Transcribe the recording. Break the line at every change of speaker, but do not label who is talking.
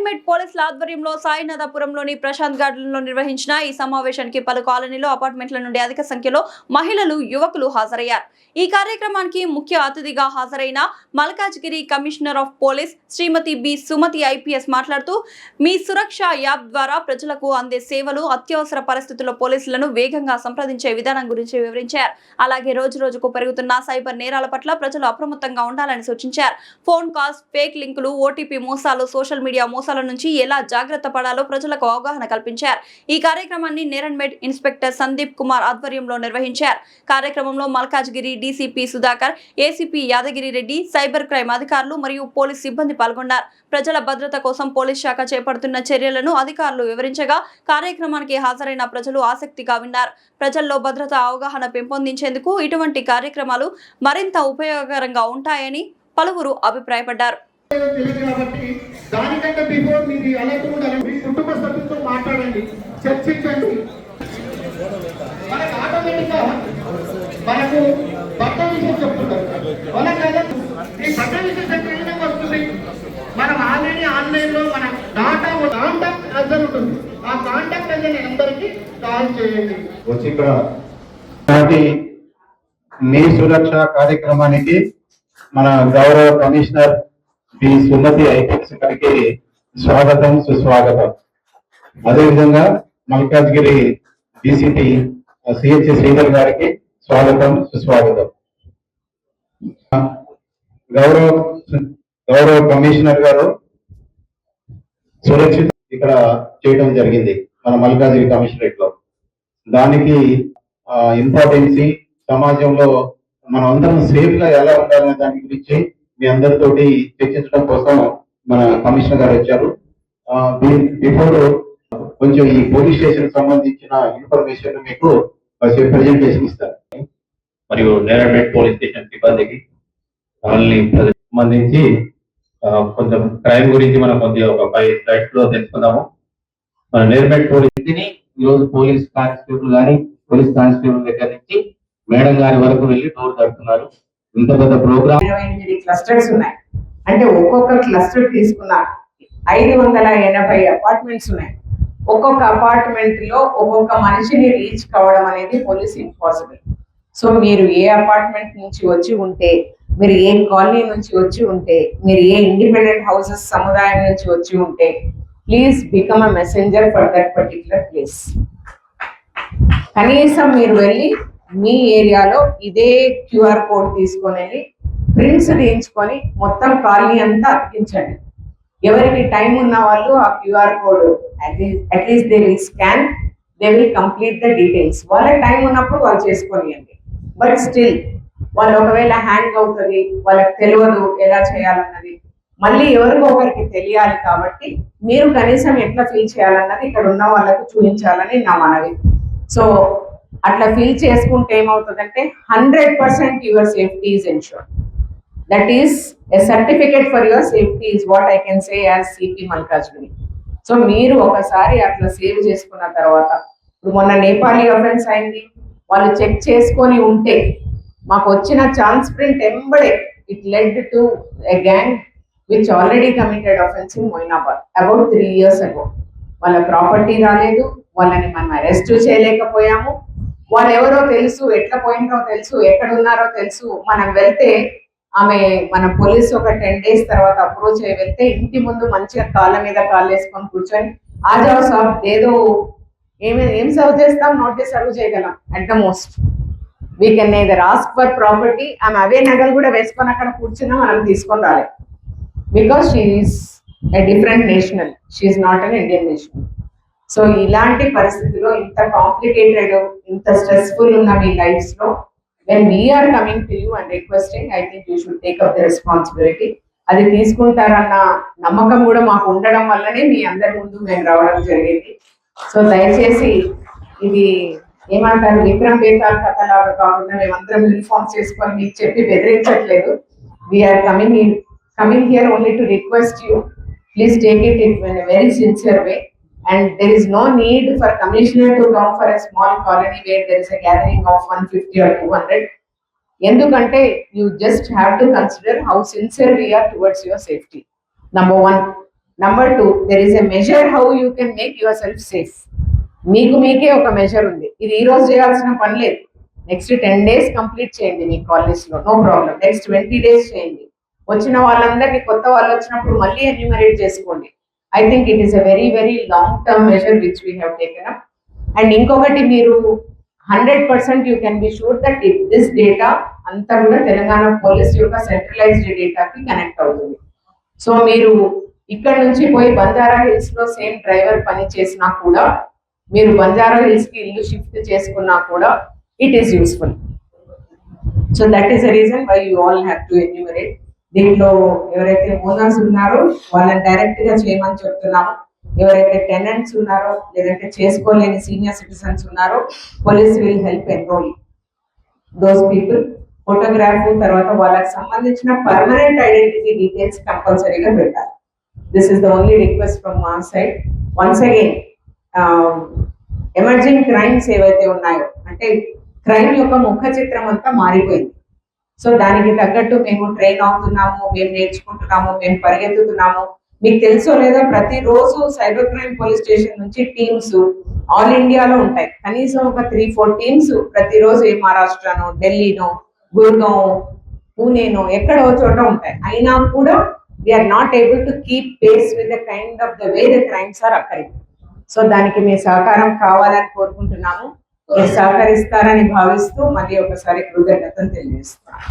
నేరన్మెట్ పోలీసుల ఆధ్వర్యంలో సాయినాథపురంలోని ప్రశాంత్ గార్డెన్లో నిర్వహించిన ఈ సమావేశానికి పలు కాలనీలు అపార్ట్మెంట్ల నుండి అధిక సంఖ్యలో మహిళలు యువకులు హాజరయ్యారు. ఈ కార్యక్రమానికి ముఖ్య అతిథిగా హాజరైన Malkajgiri commissioner of police Shrimati B Sumathi IPS మాట్లాడుతూ మీ సురక్ష యాప్ ద్వారా ప్రజలకు అందే సేవలు, అత్యవసర పరిస్థితుల్లో పోలీసులను వేగంగా సంప్రదించే విధానం గురించి వివరించారు. అలాగే రోజు రోజుకు పెరుగుతున్న సైబర్ నేరాల పట్ల ప్రజలు అప్రమత్తంగా ఉండాలని సూచించారు. ఫోన్ కాల్స్, ఫేక్ లింకులు, ఓటీపీ మోసాలు, సోషల్ మీడియా మోసాల నుంచి ఎలా జాగ్రత్త పడాలో ప్రజలకు అవగాహన కల్పించారు. ఈ కార్యక్రమాన్ని నేరన్మెట్ ఇన్స్పెక్టర్ సందీప్ కుమార్ ఆధ్వర్యంలో నిర్వహించారు. కార్యక్రమంలో Malkajgiri DCP Sudhakar, ACP Yadagiri Reddy, cyber crime అధికారులు మరియు పోలీస్ సిబ్బంది పాల్గొన్నారు. ప్రజల భద్రత కోసం పోలీస్ శాఖ చేపడుతున్న చర్యలను అధికారులు వివరించగా కార్యక్రమానికి హాజరైన ప్రజలు ఆసక్తిగా విన్నారు. ప్రజల్లో భద్రత అవగాహన పెంపొందించేందుకు ఇటువంటి కార్యక్రమాలు మరింత ఉపయోగకరంగా ఉంటాయని పలువురు అభిప్రాయపడ్డారు.
దానికంటే బిఫోర్ మీరు అలర్ట్ ఉండాలి. మీ కుటుంబ సభ్యులతో మాట్లాడండి, చర్చించండి. మనకు ఆటోమేటిక్గా మనకు భర్త విషయం చెప్తుంటారు. ఈ భర్త విషయం చెప్పిన వస్తుంది. మనం ఆల్రెడీ ఆన్లైన్లో మన కాంటాక్ట్ అసలు ఉంటుంది. ఆ కాంటాక్ట్ అనే నెంబర్కి కాల్ చేయండి.
వచ్చి ఇక్కడ మీ సురక్ష కార్యక్రమానికి మన గౌరవ కమిషనర్ బి సుమతి ఐపీఎస్ గారికి స్వాగతం, సుస్వాగతం. అదేవిధంగా మల్కాజ్గిరి డీసీపీ సిహెచ్ శ్రీధర్ గారికి స్వాగతం, సుస్వాగతం. గౌరవ కమిషనర్ గారు సురక్షిత ఇక్కడ చేయడం జరిగింది మన మల్కాజ్గిరి కమిషనరేట్ లో. దానికి ఇంపార్టెన్సీ సమాజంలో మనం అందరం సేఫ్ గా ఎలా ఉండాలనే దాని గురించి మీ అందరితోటి చర్చించడం కోసం మన కమిషనర్ గారు వచ్చారు. బిఫోర్ కొంచెం ఈ పోలీస్ స్టేషన్ సంబంధించిన ఇన్ఫర్మేషన్ మీకు ప్రెజెంటేషన్ ఇస్తారు.
మరియు నేరన్మెట్ పోలీస్ స్టేషన్ సిబ్బందికి సంబంధించి కొంచెం క్రైమ్ గురించి మనం కొద్దిగా ఒక 5 స్లైడ్స్ లో తెలుసుకుందాము. మన నేరన్మెట్ పోలీస్ ఈరోజు పోలీస్ కానిస్టేబుల్ కానీ పోలీస్ కానిస్టేబుల్ దగ్గర నుంచి మేడం గారి వరకు వెళ్ళి డోర్ తడుతున్నారు. ఇంత పెద్ద ప్రోగ్రామ్
28 క్లస్టర్స్ ఉన్నాయి. అంటే ఒక్కొక్క క్లస్టర్ తీసుకున్న 580 అపార్ట్మెంట్స్ ఉన్నాయి. ఒక్కొక్క అపార్ట్మెంట్ లో ఒక్కొక్క మనిషిని రీచ్ కావడం అనేది పోలీస్ ఇంపాసిబుల్. సో మీరు ఏ అపార్ట్మెంట్ నుంచి వచ్చి ఉంటే, మీరు ఏ కాలనీ నుంచి వచ్చి ఉంటే, మీరు ఏ ఇండిపెండెంట్ హౌసెస్ సముదాయం నుంచి వచ్చి ఉంటే, please become a messenger for that particular place. కనీసం మీరు వెళ్ళి మీ ఏరియాలో ఇదే క్యూఆర్ కోడ్ తీసుకొని వెళ్ళి ప్రింట్స్ తీయించుకొని మొత్తం కాలనీ అంతా అతికించండి. ఎవరికి టైం ఉన్న వాళ్ళు ఆ QR code at least they will scan, they will complete the details. వాళ్ళకి టైం ఉన్నప్పుడు వాళ్ళు చేసుకోనియండి. బట్ స్టిల్ వాళ్ళు ఒకవేళ హ్యాంగ్ అవుతుంది, వాళ్ళకి తెలియదు ఎలా చేయాలన్నది, మళ్ళీ ఎవరికో ఒకరికి తెలియాలి. కాబట్టి మీరు కనీసం ఎట్లా ఫీల్ చేయాలన్నది ఇక్కడ ఉన్న వాళ్ళకు చూపించాలని నా మనవి. సో అట్లా ఫీల్ చేసుకుంటే ఏమవుతుందంటే 100% your safety is ensured. That is a certificate for your safety is what I can say as CP Malkajgiri. So మీరు ఒకసారి అట్లా సేవ్ చేసుకున్న తర్వాత, ఇప్పుడు మొన్న నేపాలీ అఫెన్స్ అయింది, వాళ్ళు చెక్ చేసుకొని ఉంటే మాకు వచ్చిన ఛాన్స్ ప్రింట్ ఎంబడే it led to a gang which already committed offence in Moinabad about 3 years ago. వాళ్ళ ప్రాపర్టీ రాలేదు, వాళ్ళని మనం అరెస్ట్ చేయలేకపోయాము. వాళ్ళు ఎవరో తెలుసు, ఎట్లా పోయినరో తెలుసు, ఎక్కడున్నారో తెలుసు. మనం వెళ్తే మన పోలీసు ఒక 10 days తర్వాత అప్రోచ్ అయ్యి వెళ్తే ఇంటి ముందు మంచిగా కాళ్ళ మీద కాళ్ళు వేసుకొని కూర్చొని ఆజావ్ సాబ్ ఏదో ఏం సర్వ్ చేస్తాం, నోటీస్ సర్వ్ చేయగలం at the most. We can neither ask for property. ఆమె అవే నగలు కూడా వేసుకొని అక్కడ కూర్చున్నా మనం తీసుకొని రాలేదు. Because she is a different national, she is not an Indian national. So ఇలాంటి పరిస్థితిలో ఇంత కాంప్లికేటెడ్, ఇంత స్ట్రెస్ఫుల్ ఉన్న మీ లైఫ్స్ లో when we are coming to you and requesting, I think you should take up the responsibility. అది తీసుకుంటారన్న నమ్మకం కూడా మాకు ఉండడం వల్లనే మీ అందరి ముందు మేము రావడం జరిగింది. సో దయచేసి ఇది ఏమంటారు, విక్రమ్ బేతాల్ కథలాగా కాకుండా మేమందరం యూనిఫామ్ చేసుకొని మీకు చెప్పి బెదిరించట్లేదు. We are coming here only to request you, please take it in a very sincere way. And there is no need for commissioner to come for a small colony where there is a gathering of 150 or 200. Endukante you just have to consider how sincere we are towards your safety. Number one. Number 2, there is a measure how you can make your self safe. మీకే ఒక measure ఉంది. ఇది ఈ రోజు చేయాల్సిన పని లేదు. Next 10 days complete చేయండి మీ కాలేజ్ లో, నో ప్రాబ్లం. నెక్స్ట్ 20 days చేయండి. వచ్చిన వాళ్ళందరినీ కొత్త వాళ్ళు వచ్చినప్పుడు మళ్ళీ ఎన్యూమరేట్ చేసుకోండి. I think it is a very very long term measure which we have taken up. And ఇంకొకటి, మీరు 100% you can be sure that this data అంతా కూడా తెలంగాణ పోలీస్ యొక్క సెంట్రలైజ్డ్ డేటాకి కనెక్ట్ అవుతుంది. సో మీరు ఇక్కడ నుంచి పోయి బంజారా హిల్స్ లో సేమ్ డ్రైవర్ పని చేసినా కూడా, మీరు బంజారా హిల్స్ కి ఇల్లు షిఫ్ట్ చేసుకున్నా కూడా it is useful. So that is the reason why you all have to enumerate. దీంట్లో ఎవరైతే ఓనర్స్ ఉన్నారో వాళ్ళని డైరెక్ట్ గా చేయమని చెప్తున్నాము. ఎవరైతే టెనెంట్స్ ఉన్నారో లేదంటే చేసుకోలేని సీనియర్ సిటిజన్స్ ఉన్నారో police will help enroll those people. Photograph తర్వాత వాళ్ళకి సంబంధించిన పర్మనెంట్ ఐడెంటిటీ డీటెయిల్స్ కంపల్సరీగా పెట్టాలి. This is the only request from మా సైడ్. వన్స్ అగైన్, ఎమర్జింగ్ క్రైమ్స్ ఏవైతే ఉన్నాయో, అంటే క్రైమ్ యొక్క ముఖ చిత్రం అంతా మారిపోయింది. సో దానికి తగ్గట్టు మేము ట్రైన్ అవుతున్నాము, మేము నేర్చుకుంటున్నాము, మేము పరిగెత్తుతున్నాము. మీకు తెలుసో లేదా, ప్రతిరోజు సైబర్ క్రైమ్ పోలీస్ స్టేషన్ నుంచి టీమ్స్ ఆల్ ఇండియాలో ఉంటాయి. కనీసం ఒక 3-4 టీమ్స్ ప్రతిరోజు మహారాష్ట్రనో, ఢిల్లీనో, గుర్గావ్, పూణేనో ఎక్కడో చోట ఉంటాయి. అయినా కూడా we're not able to keep pace with the kind of the way the crimes are occurring. So దానికి మీ సహకారం కావాలని కోరుకుంటున్నాము. మీరు సహకరిస్తారని భావిస్తూ మళ్ళీ ఒకసారి కృతజ్ఞతలు తెలియజేస్తున్నాను.